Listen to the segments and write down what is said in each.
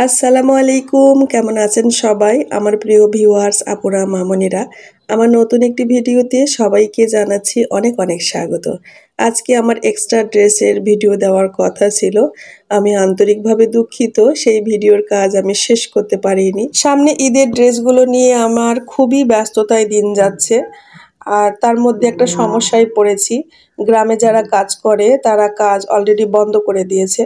আসসালামু আলাইকুম, কেমন আছেন সবাই? আমার প্রিয় ভিউয়ার্স আপুরা মামুনিরা, আমার নতুন একটি ভিডিওতে সবাইকে জানাচ্ছি অনেক অনেক স্বাগত। আজকে আমার এক্সট্রা ড্রেসের ভিডিও দেওয়ার কথা ছিল। আমি আন্তরিকভাবে দুঃখিত, সেই ভিডিওর কাজ আমি শেষ করতে পারিনি। সামনে ঈদের ড্রেসগুলো নিয়ে আমার খুবই ব্যস্ততায় দিন যাচ্ছে। আর তার মধ্যে একটা সমস্যায় পড়েছি। গ্রামে যারা কাজ করে তারা কাজ অলরেডি বন্ধ করে দিয়েছে।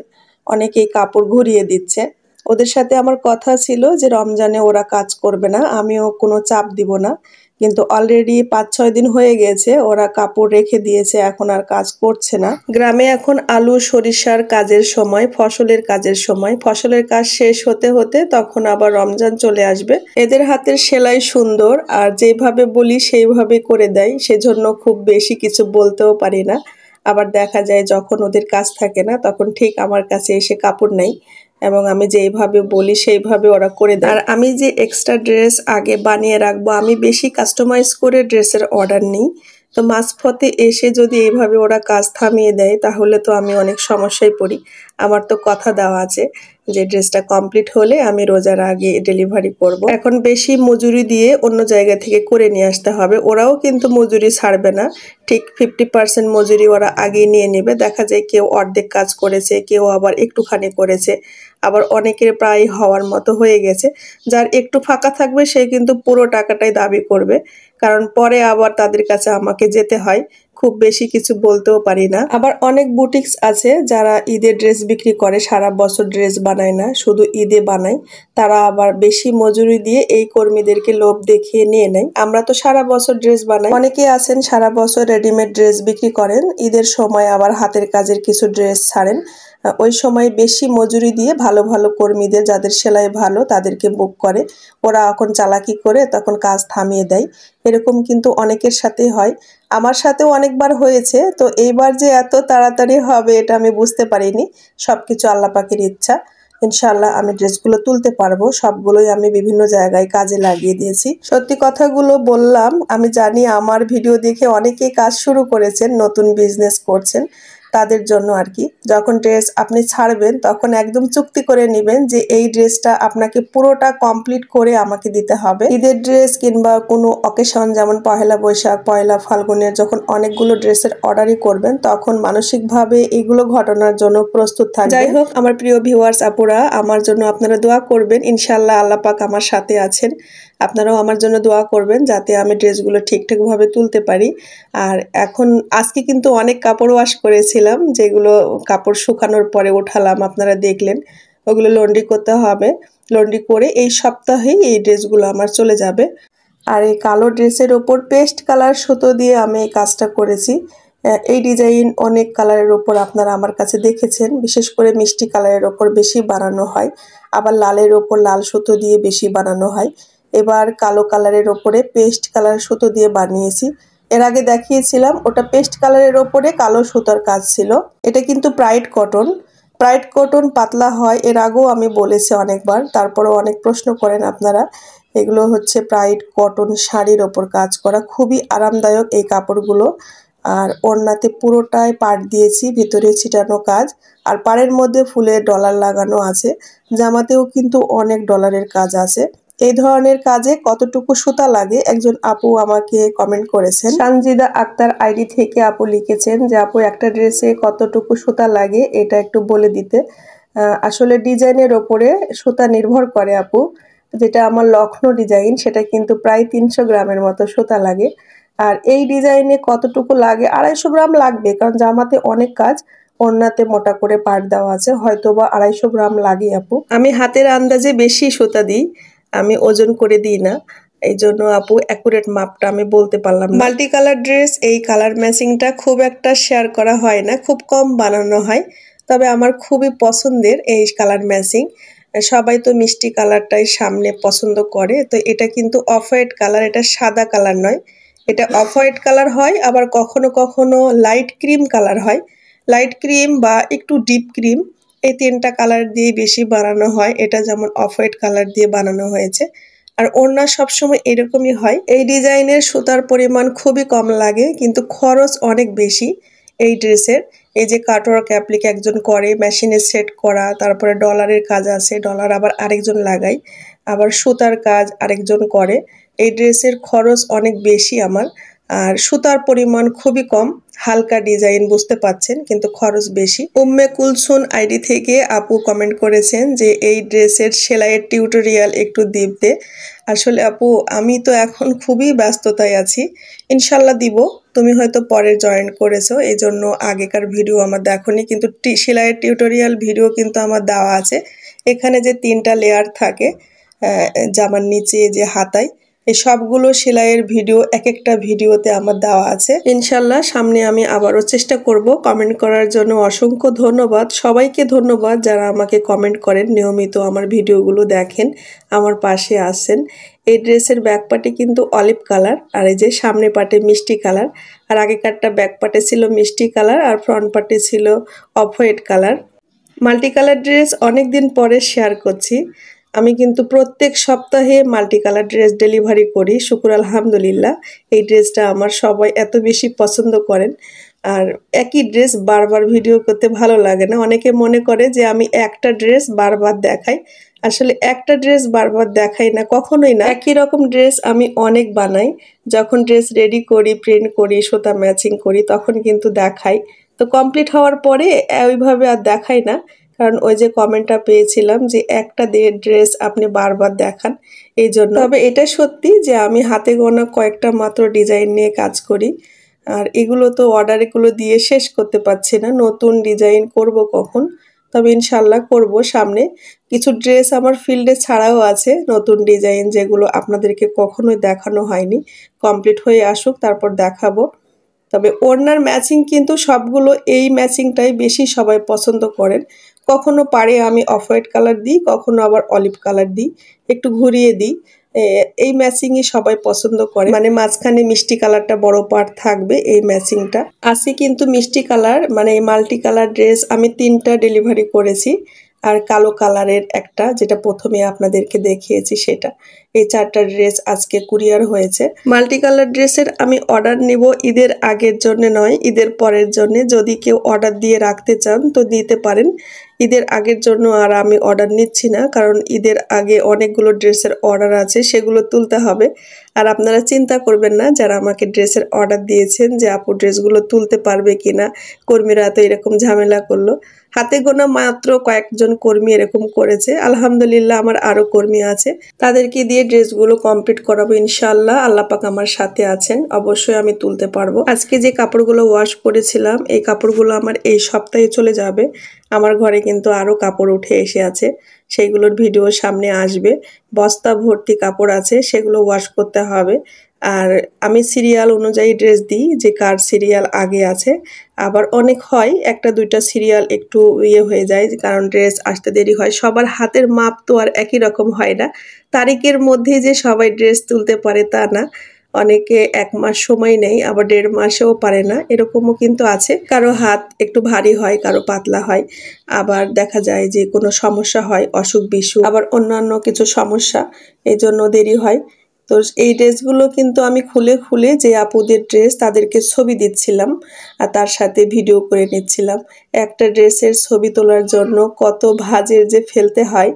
অনেকেই কাপড় ঘুরিয়ে দিচ্ছে। ওদের সাথে আমার কথা ছিল যে রমজানে ওরা কাজ করবে না, আমিও কোনো চাপ দিব না। কিন্তু অলরেডি ৫-৬ দিন হয়ে গেছে ওরা কাপড় রেখে দিয়েছে, এখন আর কাজ করছে না। গ্রামে এখন আলু সরিষার কাজের সময়, ফসলের কাজের সময়, ফসলের কাজ শেষ হতে হতে তখন আবার রমজান চলে আসবে। এদের হাতের সেলাই সুন্দর, আর যেভাবে বলি সেইভাবে করে দেয়, সেজন্য খুব বেশি কিছু বলতেও পারি না। আবার দেখা যায় যখন ওদের কাজ থাকে না তখন ঠিক আমার কাছে এসে কাপড় নেয় এবং আমি যেইভাবে বলি সেইভাবে ওরা করে দেয়। আর আমি যে এক্সট্রা ড্রেস আগে বানিয়ে রাখবো, আমি বেশি কাস্টমাইজ করে ড্রেসের অর্ডার নিই। তো মাঝপথে এসে যদি এইভাবে ওরা কাজ থামিয়ে দেয় তাহলে তো আমি অনেক সমস্যায় পড়ি। আমার তো কথা দেওয়া আছে যে ড্রেসটা কমপ্লিট হলে আমি রোজার আগে ডেলিভারি করব। এখন বেশি মজুরি দিয়ে অন্য জায়গা থেকে করে নিয়ে আসতে হবে। ওরাও কিন্তু মজুরি ছাড়বে না, ঠিক 50% মজুরি ওরা আগেই নিয়ে নেবে। দেখা যায় কেউ অর্ধেক কাজ করেছে, কেউ আবার একটুখানি করেছে, আবার অনেকের প্রায় হওয়ার মতো হয়ে গেছে। যার একটু ফাঁকা থাকবে সে কিন্তু পুরো টাকাটাই দাবি করবে, কারণ পরে আবার তাদের কাছে আমাকে যেতে হয়। খুব বেশি কিছু বলতেও পারি না। আবার অনেক বুটিক্স আছে যারা ঈদের ড্রেস বিক্রি করে, সারা বছর ড্রেস বানায় না, শুধু ঈদে বানায়। তারা আবার বেশি মজুরি দিয়ে এই কর্মীদেরকে লোভ দেখিয়ে নিয়ে নেয়। আমরা তো সারা বছর ড্রেস বানাই। অনেকেই আছেন সারা বছর রেডিমেড ড্রেস বিক্রি করেন, ঈদের সময় আবার হাতের কাজের কিছু ড্রেস ছাড়েন। ওই সময় বেশি মজুরি দিয়ে ভালো ভালো কর্মীদের, যাদের সেলাই ভালো, তাদেরকে বুক করে। ওরা এখন চালাকি করে তখন কাজ থামিয়ে দেয়। এরকম কিন্তু অনেকের সাথেই হয়, আমার সাথেও অনেকবার হয়েছে। তো এইবার যে এত তাড়াতাড়ি হবে এটা আমি বুঝতে পারিনি। সবকিছু আল্লাহ পাকের ইচ্ছা। ইনশাআল্লাহ আমি ড্রেসগুলো তুলতে পারবো। সবগুলোই আমি বিভিন্ন জায়গায় কাজে লাগিয়ে দিয়েছি। সত্যি কথাগুলো বললাম, আমি জানি আমার ভিডিও দেখে অনেকেই কাজ শুরু করেছেন, নতুন বিজনেস করছেন, তাদের জন্য আর কি। যখন ড্রেস আপনি ছাড়বেন তখন একদম চুক্তি করে নেবেন যে এই ড্রেসটা আপনাকে পুরোটা কমপ্লিট করে আমাকে দিতে হবে। ঈদের ড্রেস কিংবা কোনো অকেশন, যেমন পহেলা বৈশাখ, পয়লা ফাল্গুনের যখন অনেকগুলো ড্রেসের অর্ডারই করবেন তখন মানসিকভাবে এগুলো ঘটনার জন্য প্রস্তুত থাকবেন। যাই হোক, আমার প্রিয় ভিউয়ার্স আপুরা, আমার জন্য আপনারা দোয়া করবেন। ইনশাআল্লাহ আল্লাহ পাক আমার সাথে আছেন। আপনারাও আমার জন্য দোয়া করবেন যাতে আমি ড্রেসগুলো ঠিকঠাকভাবে তুলতে পারি। আর এখন আজকে কিন্তু অনেক কাপড় ওয়াশ করেছিলাম, যেগুলো কাপড় শুকানোর পরে উঠালাম, আপনারা দেখলেন। ওগুলো লন্ড্রি করতে হবে। লন্ড্রি করে এই সপ্তাহেই এই ড্রেসগুলো আমার চলে যাবে। আর এই কালো ড্রেসের ওপর পেস্ট কালার সুতো দিয়ে আমি এই কাজটা করেছি। এই ডিজাইন অনেক কালারের ওপর আপনারা আমার কাছে দেখেছেন, বিশেষ করে মিষ্টি কালারের ওপর বেশি বানানো হয়, আবার লালের ওপর লাল সুতো দিয়ে বেশি বানানো হয়। এবার কালো কালারের ওপরে পেস্ট কালার সুতো দিয়ে বানিয়েছি। এর আগে দেখিয়েছিলাম ওটা পেস্ট কালারের ওপরে কালো সুতার কাজ ছিল। এটা কিন্তু প্রাইড কটন। প্রাইড কটন পাতলা হয়, এর আগেও আমি বলেছি অনেকবার, তারপরেও অনেক প্রশ্ন করেন আপনারা। এগুলো হচ্ছে প্রাইড কটন শাড়ির ওপর কাজ করা, খুবই আরামদায়ক এই কাপড়গুলো। আর ওড়নাতে পুরোটাই পাড় দিয়েছি, ভিতরে ছিটানো কাজ, আর পাড়ের মধ্যে ফুলের ডলার লাগানো আছে। জামাতেও কিন্তু অনেক ডলারের কাজ আছে। এই ধরনের কাজে কতটুকু সুতা লাগে একজন আপু আমাকে কমেন্ট করেছেন। সানজিদা আক্তার আইডি থেকে আপু লিখেছেন যে আপু একটা ড্রেসে কতটুকু সুতা লাগে এটা একটু বলে দিতে। আসলে ডিজাইনের ওপরে সুতা নির্ভর করে আপু। যেটা আমার লখনৌ ডিজাইন, সেটা কিন্তু প্রায় 300 গ্রামের মতো সুতা লাগে। আর এই ডিজাইনে কতটুকু লাগে, 250 গ্রাম লাগবে, কারণ জামাতে অনেক কাজ, ওড়নাতে মোটা করে পাড় দেওয়া আছে, হয়তোবা 250 গ্রাম লাগে আপু। আমি হাতের আন্দাজে বেশি সুতা দিই, আমি ওজন করে দিই না। এই জন্য আপু অ্যাকুরেট মাপটা আমি বলতে পারলাম না। মাল্টি কালার ড্রেস, এই কালার ম্যাচিংটা খুব একটা শেয়ার করা হয় না, খুব কম বানানো হয়। তবে আমার খুবই পছন্দের এই কালার ম্যাচিং। সবাই তো মিষ্টি কালারটাই সামনে পছন্দ করে, তো এটা কিন্তু অফ হোয়াইট কালার, এটা সাদা কালার নয়, এটা অফ হোয়াইট কালার হয়, আবার কখনো কখনো লাইট ক্রিম কালার হয়। লাইট ক্রিম বা একটু ডিপ ক্রিম, এই 3টা কালার দিয়ে বেশি বানানো হয়। এটা যেমন অফ হোয়াইট কালার দিয়ে বানানো হয়েছে। আর ওড়না সবসময় এরকমই হয়। এই ডিজাইনের সুতার পরিমাণ খুবই কম লাগে, কিন্তু খরচ অনেক বেশি এই ড্রেসের। এই যে কাটওয়ার্ক অ্যাপ্লিক একজন করে, মেশিনে সেট করা, তারপরে ডলারের কাজ আছে, ডলার আবার আরেকজন লাগায়, আবার সুতার কাজ আরেকজন করে। এই ড্রেসের খরচ অনেক বেশি আমার, আর সুতার পরিমাণ খুবই কম, হালকা ডিজাইন বুঝতে পাচ্ছেন, কিন্তু খরচ বেশি। উম্মে কুলসুন আইডি থেকে আপু কমেন্ট করেছেন যে এই ড্রেসের সেলাইয়ের টিউটোরিয়াল একটু দিতে। আসলে আপু আমি তো এখন খুবই ব্যস্ততায় আছি, ইনশাল্লাহ দিব। তুমি হয়তো পরে জয়েন করেছো, এই জন্য আগেকার ভিডিও আমার দেখোনি, কিন্তু সেলাইয়ের টিউটোরিয়াল ভিডিও কিন্তু আমার দেওয়া আছে। এখানে যে 3টা লেয়ার থাকে জামার নিচে যে হাতায়, এই সবগুলো সেলাইয়ের ভিডিও এক একটা ভিডিওতে আমার দেওয়া আছে। ইনশাল্লাহ সামনে আমি আবারও চেষ্টা করব। কমেন্ট করার জন্য অসংখ্য ধন্যবাদ, সবাইকে ধন্যবাদ যারা আমাকে কমেন্ট করেন, নিয়মিত আমার ভিডিওগুলো দেখেন, আমার পাশে আসেন। এই ড্রেসের ব্যাক পার্টে কিন্তু অলিভ কালার, আর এই যে সামনে পার্টে মিষ্টি কালার, আর আগেকারটা ব্যাক পার্টে ছিল মিষ্টি কালার আর ফ্রন্ট পার্টে ছিল off white colour. Multi colour dress অনেক দিন পরে শেয়ার করছি। আমি কিন্তু প্রত্যেক সপ্তাহে মাল্টি কালার ড্রেস ডেলিভারি করি, শুকুর আলহামদুলিল্লাহ। এই ড্রেসটা আমার সবাই এত বেশি পছন্দ করেন, আর একই ড্রেস বারবার ভিডিও করতে ভালো লাগে না। অনেকে মনে করে যে আমি একটা ড্রেস বারবার দেখাই, আসলে একটা ড্রেস বারবার দেখাই না, কখনোই না। একই রকম ড্রেস আমি অনেক বানাই, যখন ড্রেস রেডি করি, প্রিন্ট করি, সুতা ম্যাচিং করি, তখন কিন্তু দেখাই। তো কমপ্লিট হওয়ার পরে ওইভাবে আর দেখাই না, কারণ ওই যে কমেন্টটা পেয়েছিলাম যে একটা ড্রেস আপনি বারবার দেখান, এই জন্য। তবে এটা সত্যি যে আমি হাতে গোনা কয়েকটা মাত্র ডিজাইন নিয়ে কাজ করি, আর এগুলো তো অর্ডারগুলো দিয়ে শেষ করতে পারছি না। নতুন ডিজাইন করব কখন, তবে ইনশাল্লাহ করব সামনে। কিছু ড্রেস আমার ফিল্ডে ছাড়াও আছে নতুন ডিজাইন, যেগুলো আপনাদেরকে কখনোই দেখানো হয়নি। কমপ্লিট হয়ে আসুক তারপর দেখাবো। তবে ওড়নার ম্যাচিং কিন্তু সবগুলো এই ম্যাচিংটাই বেশি সবাই পছন্দ করেন। কখনো পারে আমি অফ হোয়াইট কালার দিই, কখনো আবার অলিভ কালার দিই, একটু ঘুরিয়ে দিই। এই ম্যাচিংই সবাই পছন্দ করে, মানে মাঝখানে মিষ্টি কালারটা বড় পার্ট থাকবে, এই ম্যাচিংটা আছে। কিন্তু মিষ্টি কালার মানে এই মাল্টি কালার ড্রেস আমি 3টা ডেলিভারি করেছি, আর কালো কালারের একটা, যেটা প্রথমে আপনাদেরকে দেখিয়েছি সেটা। এই 4টা ড্রেস আজকে কুরিয়ার হয়েছে। মাল্টি কালার ড্রেসের আমি অর্ডার নেব ঈদের আগের জন্য নয়, ঈদের পরের জন্য। যদি কেউ অর্ডার দিয়ে রাখতে চান তো দিতে পারেন, ঈদের আগের জন্য আর আমি অর্ডার নিচ্ছি না, কারণ ঈদের আগে অনেকগুলো ড্রেসের অর্ডার আছে, সেগুলো তুলতে হবে। আর আপনারা চিন্তা করবেন না যারা আমাকে ড্রেসের অর্ডার দিয়েছেন যে আপু ড্রেসগুলো তুলতে পারবে কিনা, কর্মীরা তো এরকম ঝামেলা করলো। হাতে গোনা মাত্র কয়েকজন কর্মী এরকম করেছে, আলহামদুলিল্লাহ আমার আরো কর্মী আছে, তাদেরকে দিয়ে ড্রেসগুলো কমপ্লিট করাবো ইনশাআল্লাহ। আল্লাহ পাক আমার সাথে আছেন, অবশ্যই আমি তুলতে পারবো। আজকে যে কাপড়গুলো ওয়াশ করেছিলাম এই কাপড়গুলো আমার এই সপ্তাহে চলে যাবে। আমার ঘরে কিন্তু আরো কাপড় উঠে এসে আছে, সেইগুলোর ভিডিও সামনে আসবে। বস্তা ভর্তি কাপড় আছে, সেগুলো ওয়াশ করতে হবে। আর আমি সিরিয়াল অনুযায়ী ড্রেস দিই, যে কার সিরিয়াল আগে আছে। আবার অনেক হয় 1টা 2টা সিরিয়াল একটু হয়ে যায়, কারণ ড্রেস আসতে দেরি হয়। সবার হাতের মাপ তো আর একই রকম হয় না, তারিখের মধ্যে যে সবাই ড্রেস তুলতে পারে তা না। অনেকে 1 মাস সময় নেই, আবার 1.5 মাসেও পারে না, এরকমও কিন্তু আছে। কারো হাত একটু ভারী হয়, কারো পাতলা হয়, আবার দেখা যায় যে কোনো সমস্যা হয়, অসুখ বিসুখ, আবার অন্যান্য কিছু সমস্যা, এই জন্য দেরি হয়। তো এই ড্রেসগুলো কিন্তু আমি খুলে খুলে যে আপুদের ড্রেস তাদেরকে ছবি দিচ্ছিলাম, আর তার সাথে ভিডিও করে নিচ্ছিলাম। একটা ড্রেসের ছবি তোলার জন্য কত ভাঁজের যে ফেলতে হয়,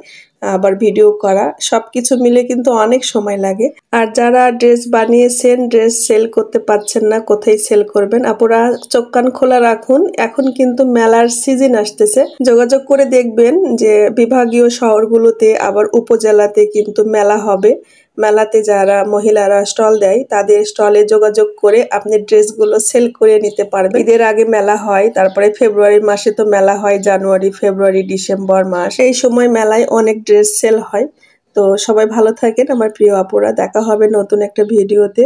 আবার ভিডিও করা, সবকিছু মিলে কিন্তু অনেক সময় লাগে। আর যারা ড্রেস বানিয়েছেন, ড্রেস সেল করতে পারছেন না, কোথায় সেল করবেন, আপুরা চোখ কান খোলা রাখুন। এখন কিন্তু মেলার সিজন আসতেছে, যোগাযোগ করে দেখবেন যে বিভাগীয় শহরগুলোতে আবার উপজেলাতে কিন্তু মেলা হবে। মেলাতে যারা মহিলারা স্টল দেয় তাদের স্টলে যোগাযোগ করে আপনি ড্রেসগুলো সেল করে নিতে পারবেন। ঈদের আগে মেলা হয়, তারপরে ফেব্রুয়ারি মাসে তো মেলা হয়, জানুয়ারি ফেব্রুয়ারি ডিসেম্বর মাস, এই সময় মেলায় অনেক ড্রেস সেল হয়। তো সবাই ভালো থাকেন আমার প্রিয় আপুরা, দেখা হবে নতুন একটা ভিডিওতে।